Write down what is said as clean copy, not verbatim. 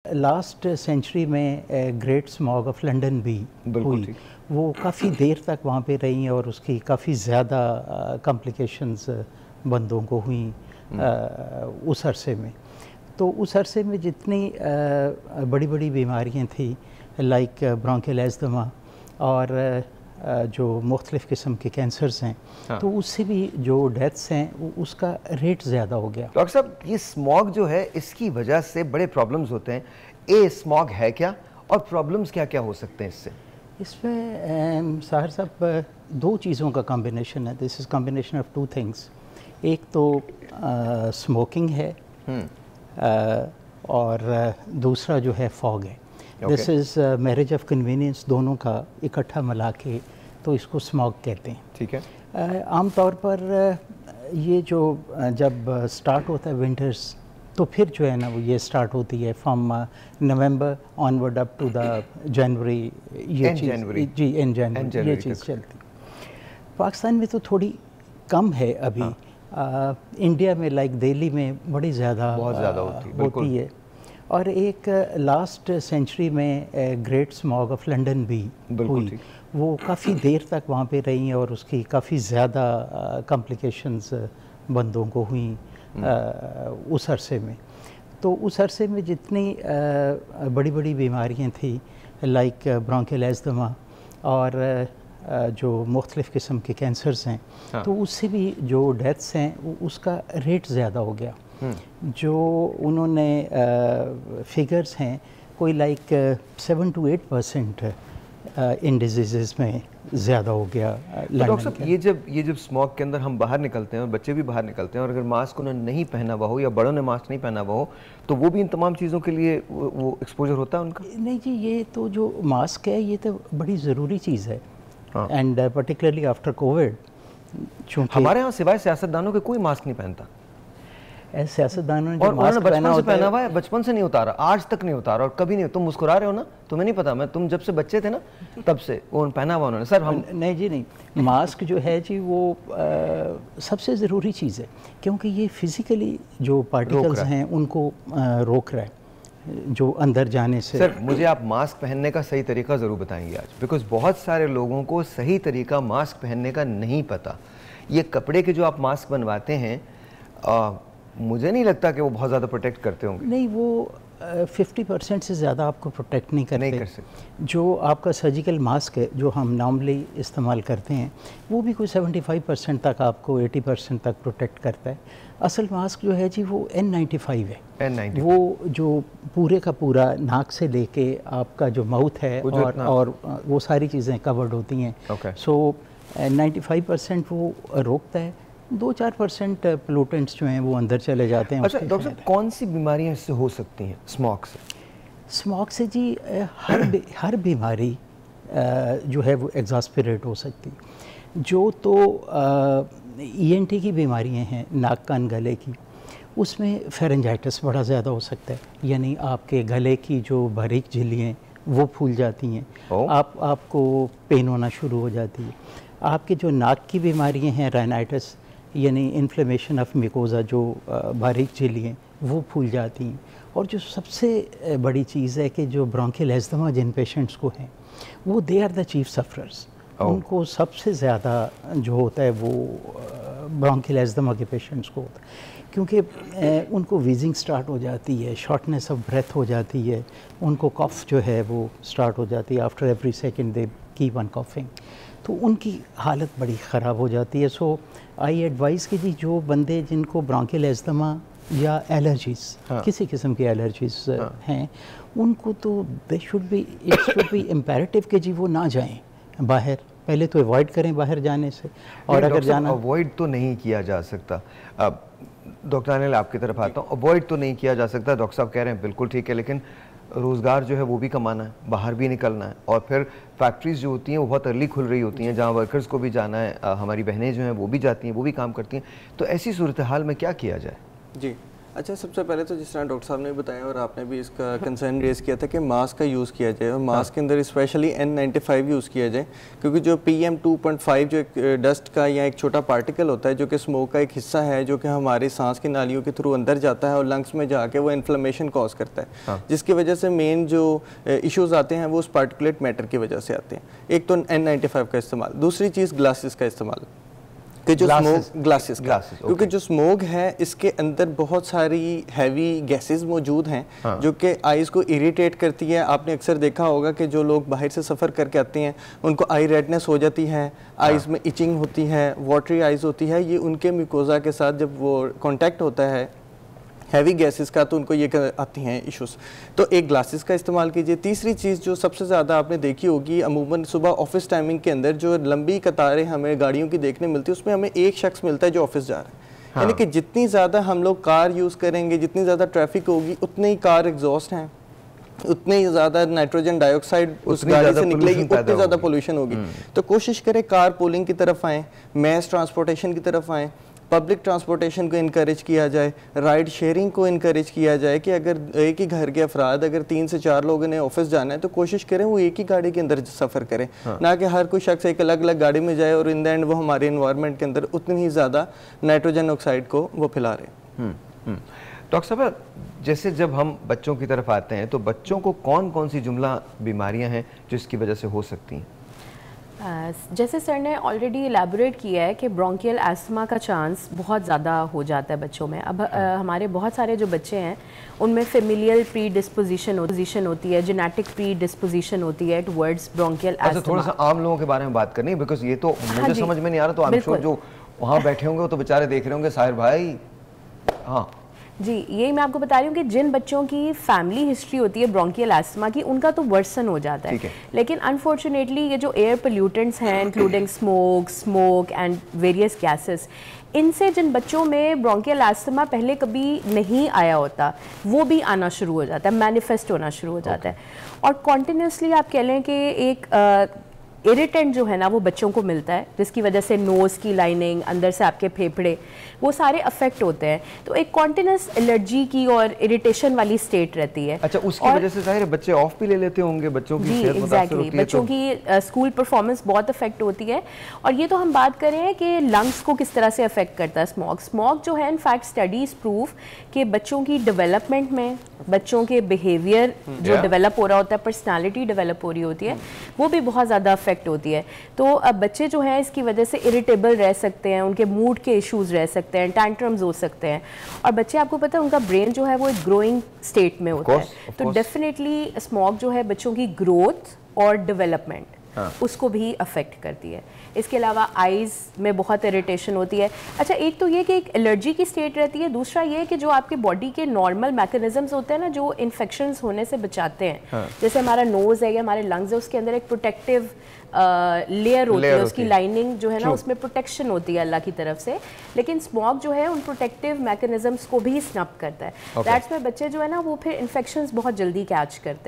Last century में great smog of London भी हुई, वो काफ़ी देर तक वहाँ पे रही और उसकी काफ़ी ज़्यादा कॉम्प्लिकेशंस बंदों को हुई उस अरसे में। तो उस अरसे में जितनी बड़ी बड़ी बीमारियाँ थी लाइक ब्रोंकियल एस्थमा और जो मुख्तलिफ़ किस्म के कैंसर्स हैं, हाँ। तो उससे भी जो डेथ्स हैं उसका रेट ज़्यादा हो गया। डॉक्टर साहब, ये स्मॉग जो है इसकी वजह से बड़े प्रॉब्लम्स होते हैं। ए स्मॉग है क्या और प्रॉब्लम्स क्या क्या हो सकते हैं इससे? इसमें साहर साहब दो चीज़ों का कॉम्बिनेशन है। This is combination of two things. एक तो स्मोकिंग है और दूसरा जो है फॉग है। This is marriage of convenience, दोनों का इकट्ठा मिला के तो इसको स्मॉग कहते हैं। ठीक है। आम तौर पर ये जो जब स्टार्ट होता है विंटर्स, तो फिर जो है ना वो ये स्टार्ट होती है from November onward up to the January. ये चीज़ जी इन जनवरी ये चीज़ चलती। पाकिस्तान में तो थोड़ी कम है अभी। हाँ। इंडिया में लाइक दिल्ली में बड़ी ज़्यादा होती है। और एक लास्ट सेंचुरी में ग्रेट स्मॉग ऑफ लंदन भी हुई, वो काफ़ी देर तक वहाँ पे रही और उसकी काफ़ी ज़्यादा कॉम्प्लिकेशंस बंदों को हुई उस अरसे में। तो उस अरसे में जितनी बड़ी बड़ी बीमारियाँ थी लाइक ब्रोंकियल एस्थमा और जो मुख्तलिफ़ किस्म के कैंसर्स हैं, हाँ। तो उससे भी जो डेथ्स हैं उसका रेट ज़्यादा हो गया। जो उन्होंने फिगर्स हैं कोई लाइक 7 to 8% इन डिजीज़ में ज़्यादा हो गया। तो डॉक्टर साहब, ये जब स्मॉग के अंदर हम बाहर निकलते हैं और बच्चे भी बाहर निकलते हैं और अगर मास्क उन्होंने नहीं पहना हुआ हो या बड़ों ने मास्क नहीं पहना हुआ हो, तो वो भी इन तमाम चीज़ों के लिए वो एक्सपोजर होता है उनका? नहीं जी, ये तो जो मास्क है ये तो बड़ी ज़रूरी चीज़ है। And particularly after Covid. हमारे यहाँ सिवाय सियासतदानों के कोई मास्क नहीं पहनता। सियासतदानों ने जो मास्क पहना हुआ है बचपन से नहीं उतारा, आज तक नहीं उतारा और कभी नहीं। तुम मुस्कुरा रहे हो ना, तुम्हें नहीं पता, मैं तुम जब से बच्चे थे ना तब से वो पहना हुआ उन्होंने। सर हम नहीं जी नहीं, मास्क जो है जी वो सबसे ज़रूरी चीज़ है, क्योंकि ये फिज़िकली जो पार्टिकल्स हैं उनको रोक रहा है जो अंदर जाने से। सर मुझे आप मास्क पहनने का सही तरीका ज़रूर बताएंगे आज, बिकॉज बहुत सारे लोगों को सही तरीका मास्क पहनने का नहीं पता। ये कपड़े के जो आप मास्क बनवाते हैं मुझे नहीं लगता कि वो बहुत ज़्यादा प्रोटेक्ट करते होंगे। नहीं, वो 50% से ज़्यादा आपको प्रोटेक्ट नहीं करते। नहीं कर सकते। जो आपका सर्जिकल मास्क है जो हम नॉर्मली इस्तेमाल करते हैं वो भी कोई 75% तक आपको 80% तक प्रोटेक्ट करता है। असल मास्क जो है जी वो N95 है। N95 वो जो पूरे का पूरा नाक से लेके आपका जो माउथ है और वो सारी चीज़ें कवर्ड होती हैं। सो 95% वो रोकता है, 2-4% पोल्यूटेंट्स जो हैं वो अंदर चले जाते हैं। अच्छा डॉक्टर साहब, कौन सी बीमारियां इससे हो सकती हैं स्मॉग से? स्मॉग से जी हर बीमारी जो है वो एग्जास्पिरेट हो सकती। जो तो ENT की बीमारियां हैं, नाक कान गले की, उसमें फेरेंजाइटिस बड़ा ज़्यादा हो सकता है, यानी आपके गले की जो बारीक झिल्लियाँ वो फूल जाती हैं, आपको पेन होना शुरू हो जाती है। आपके जो नाक की बीमारियां हैं राइनाइटिस यानी इन्फ्लेमेशन ऑफ मिकोजा, जो बारीक झिल्लियाँ वो फूल जाती हैं। और जो सबसे बड़ी चीज़ है कि जो ब्रोंकियल एस्थमा जिन पेशेंट्स को हैं वो they are the chief sufferers. उनको सबसे ज़्यादा जो होता है वो ब्रोंकियल एस्थमा के पेशेंट्स को होता है, क्योंकि उनको वीजिंग स्टार्ट हो जाती है, शॉर्टनेस ऑफ ब्रेथ हो जाती है, उनको कफ जो है वो स्टार्ट हो जाती है। After every second they keep on coughing, तो उनकी हालत बड़ी ख़राब हो जाती है। सो आई एडवाइस कि जी जो बंदे जिनको ब्रोंकियल एस्थमा या एलर्जीज़, किसी किस्म की एलर्जीज़ हैं, उनको तो इट शुड बी इम्पेरेटिव कि जी वो ना जाएं बाहर, पहले तो अवॉइड करें बाहर जाने से। और अगर जाना, अवॉइड तो नहीं किया जा सकता। अब डॉक्टर अनिल आपकी तरफ आता हूँ। अवॉइड तो नहीं किया जा सकता, डॉक्टर साहब कह रहे हैं बिल्कुल ठीक है, लेकिन रोज़गार जो है वो भी कमाना है, बाहर भी निकलना है, और फिर फैक्ट्रीज़ जो होती हैं वो बहुत अर्ली खुल रही होती हैं जहाँ वर्कर्स को भी जाना है। हमारी बहनें जो हैं वो भी जाती हैं, वो भी काम करती हैं। तो ऐसी सूरत हाल में क्या किया जाए? जी अच्छा, सबसे पहले तो जिस तरह डॉक्टर साहब ने बताया और आपने भी इसका कंसर्न रेज़ किया था कि मास्क का यूज़ किया जाए और मास्क के अंदर स्पेशली N95 यूज़ किया जाए, क्योंकि जो PM 2.5 जो एक डस्ट का या एक छोटा पार्टिकल होता है जो कि स्मोक का एक हिस्सा है, जो कि हमारी सांस की नालियों के थ्रू अंदर जाता है और लंग्स में जाके वो इन्फ्लेमेशन कॉज करता है, जिसकी वजह से मेन जो इश्यूज़ आते हैं वो उस पार्टिकुलेट मैटर की वजह से आते हैं। एक तो N95 का इस्तेमाल, दूसरी चीज़ ग्लासेस का इस्तेमाल, कि जो स्मोक ग्लासेस क्योंकि जो स्मोक है इसके अंदर बहुत सारी हैवी गैसेस मौजूद हैं जो कि आईज को इरिटेट करती है। आपने अक्सर देखा होगा कि जो लोग बाहर से सफ़र करके आते हैं उनको आई रेडनेस हो जाती है, आईज में इचिंग होती है, वाटरी आईज होती है, ये उनके म्यूकोजा के साथ जब वो कांटेक्ट होता है हैवी गैसेस का तो उनको ये आती हैं इश्यूज। तो एक ग्लासेस का इस्तेमाल कीजिए। तीसरी चीज़ जो सबसे ज़्यादा आपने देखी होगी, अमूमन सुबह ऑफिस टाइमिंग के अंदर जो लंबी कतारें हमें गाड़ियों की देखने मिलती है उसमें हमें एक शख्स मिलता है जो ऑफिस जा रहा है। यानी कि जितनी ज़्यादा हम लोग कार यूज़ करेंगे, जितनी ज़्यादा ट्रैफिक होगी, उतनी ही कार एग्जॉस्ट हैं, उतनी ही ज़्यादा नाइट्रोजन डाइऑक्साइड उस गाड़ी से निकलेगी, उतनी ज़्यादा पोल्यूशन होगी। तो कोशिश करें कार पूलिंग की तरफ आएँ, मैस ट्रांसपोर्टेशन की तरफ आएँ, पब्लिक ट्रांसपोर्टेशन को इनकरेज किया जाए, राइड शेयरिंग को इनकरेज किया जाए कि अगर एक ही घर के अफराद अगर 3 से 4 लोगों ने ऑफिस जाना है तो कोशिश करें वो एक ही गाड़ी के अंदर सफ़र करें, ना कि हर कोई शख्स एक अलग अलग गाड़ी में जाए और इन द एंड वो हमारे इन्वायरमेंट के अंदर उतनी ही ज़्यादा नाइट्रोजन ऑक्साइड को वो फैला रहे हैं। डॉक्टर साहब, जैसे जब हम बच्चों की तरफ आते हैं तो बच्चों को कौन कौन सी जुमला बीमारियां हैं जो इसकी वजह से हो सकती हैं? जैसे सर ने ऑलरेडी इलेबोरेट किया है कि ब्रोंकियल एस्थमा का चांस बहुत ज़्यादा हो जाता है बच्चों में। अब हमारे बहुत सारे जो बच्चे हैं उनमें फेमिलियल प्री डिस्पोजिशन होती है, जेनेटिक प्री डिस्पोजिशन होती है टुवर्ड्स ब्रोंकियल एस्थमा। थोड़ा सा आम लोगों के बारे में बात करनी है, बिकॉज ये तो मुझे समझ में नहीं आ रहा, तो आई एम श्योर जो वहाँ बैठे होंगे वो तो बेचारे देख रहे होंगे साहिर भाई। हाँ जी, यही मैं आपको बता रही हूँ कि जिन बच्चों की फैमिली हिस्ट्री होती है ब्रोंकियल एस्थमा की, उनका तो वर्सन हो जाता है। लेकिन अनफॉर्चुनेटली ये जो एयर पोल्यूटेंट्स हैं including smoke and various gases, इनसे जिन बच्चों में ब्रोंकियल एस्थमा पहले कभी नहीं आया होता वो भी आना शुरू हो जाता है, मैनिफेस्ट होना शुरू हो जाता है। और कॉन्टिन्यूसली आप कह लें कि एक इरिटेंट जो है ना वो बच्चों को मिलता है, जिसकी वजह से नोज़ की लाइनिंग, अंदर से आपके फेफड़े, वो सारे अफेक्ट होते हैं। तो एक कॉन्टिन्यूस एलर्जी की और इरिटेशन वाली स्टेट रहती है। अच्छा, उसकी वजह से जाहिर है बच्चे ऑफ भी ले लेते होंगे, बच्चों की सेहत मुतासर होती है, बच्चों की स्कूल परफॉर्मेंस बहुत अफेक्ट होती है। और ये तो हम बात कर रहे हैं कि लंग्स को किस तरह से अफेक्ट करता है स्मोक जो है। इनफैक्ट स्टडीज प्रूव कि बच्चों की डेवलपमेंट में, बच्चों के बिहेवियर जो डेवलप हो रहा होता है, पर्सनैलिटी डेवलप हो रही होती है, वो भी बहुत ज़्यादा अफेक्ट होती है। तो अब बच्चे जो हैं इसकी वजह से इरिटेबल रह सकते हैं, उनके मूड के इश्यूज रह सकते हैं, टैंट्रम्स हो सकते हैं। और बच्चे, आपको पता है, उनका ब्रेन जो है वो एक ग्रोइंग स्टेट में होता है, तो डेफिनेटली स्मोक जो है बच्चों की ग्रोथ और डेवलपमेंट उसको भी अफेक्ट करती है। इसके अलावा आइज़ में बहुत इरिटेशन होती है। अच्छा, एक तो ये कि एक एलर्जी की स्टेट रहती है, दूसरा ये कि जो आपके बॉडी के नॉर्मल मैकेनिज्म्स होते हैं ना जो इन्फेक्शंस होने से बचाते हैं, जैसे हमारा नोज़ है या हमारे लंग्स है, उसके अंदर एक प्रोटेक्टिव लेयर होती है, उसकी लाइनिंग जो है ना उसमें प्रोटेक्शन होती है अल्लाह की तरफ से। लेकिन स्मोक जो है उन प्रोटेक्टिव मैकेनिज्म्स को भी स्नप करता है। दैट्स में बच्चे जो है ना वो फिर इन्फेक्शंस बहुत जल्दी कैच करते हैं।